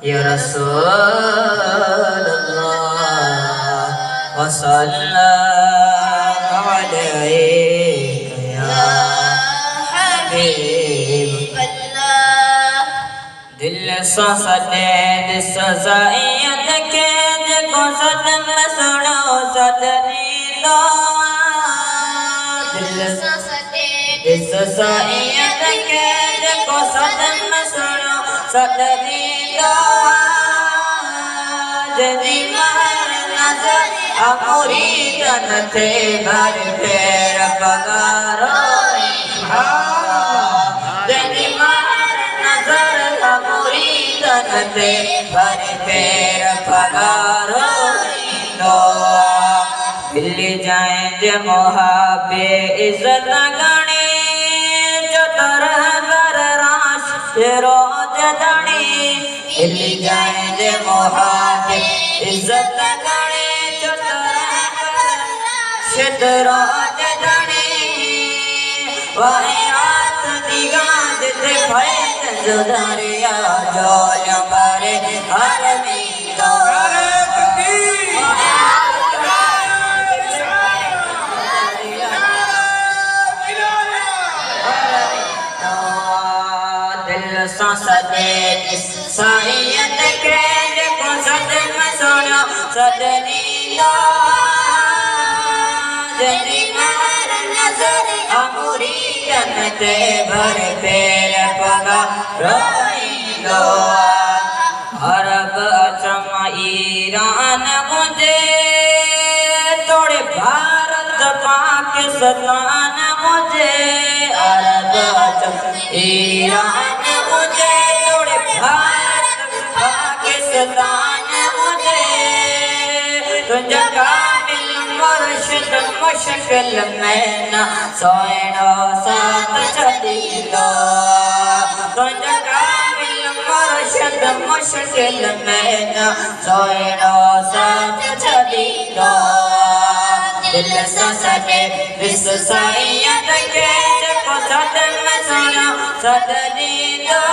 Ya Rasulullah wa sallallahu alaika ya Habibullah. दिल सा सदे this सजाइयत के देखो सदम सुनो सदनीलो दिल सा सदे दिस सजाइयत के देखो सदम सुनो सदनीलो जदी महर नजर अमूरी जनते भर फेर पगारो जदी महर नजर अमूरी जनते भर फेर पगारो मिल जाए जे मोहाबे इज्जत गणी जो तरह बर राश रोज दणी मिल जाए जे मोहाबे इज्जत गणी जो तरह बर राश रोज दणी वही रात दिगाद ते फैत जो दरिया जो लंबरे हर मीलो सदे साइयत के देखो सदम सुनो सदनीलो जदी महर नजर अमूरी जनते भर फेर पगा रोइलो अरब अचम ईरान मुझे तोड़े भारत पाकिस्तान मुझे अरब अचम ईरान मुझे तोड़े भारत पाकिस्तान मुझे तुझे कामिल मुर्शिद मुश्किल में ना सोएनो साथ चलीलो तुझे कामिल मुर्शिद मुश्किल में ना सोएनो साथ चलीलो दिल सा सदे दिस साइयत के देखो सदम सुनो सदनीलो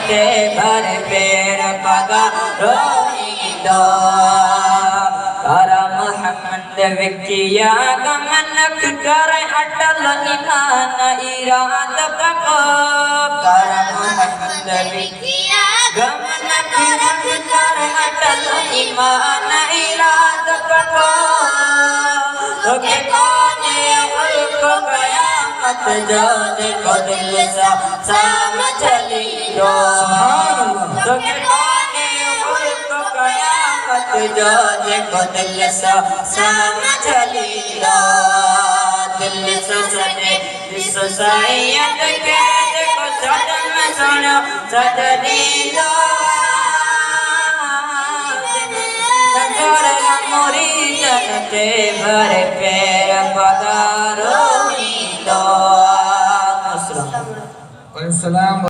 के भर पेर पगा रोइलो करम मोहम्मद विकिया गमनक करे अटल ईमान इराद को करम मोहम्मद विकिया गमनक करे अटल ईमान इराद को तो के कोने उनको गया मत जो देखो दिल सा समझ लियो तो के कोने उनको गया मत जो देखो दिल सा समझ लियो दिल सा सदे दिस साइयत के देखो सदम सुनो सदनीलो नजर अमूरी जनते भर फेर पगारो लो।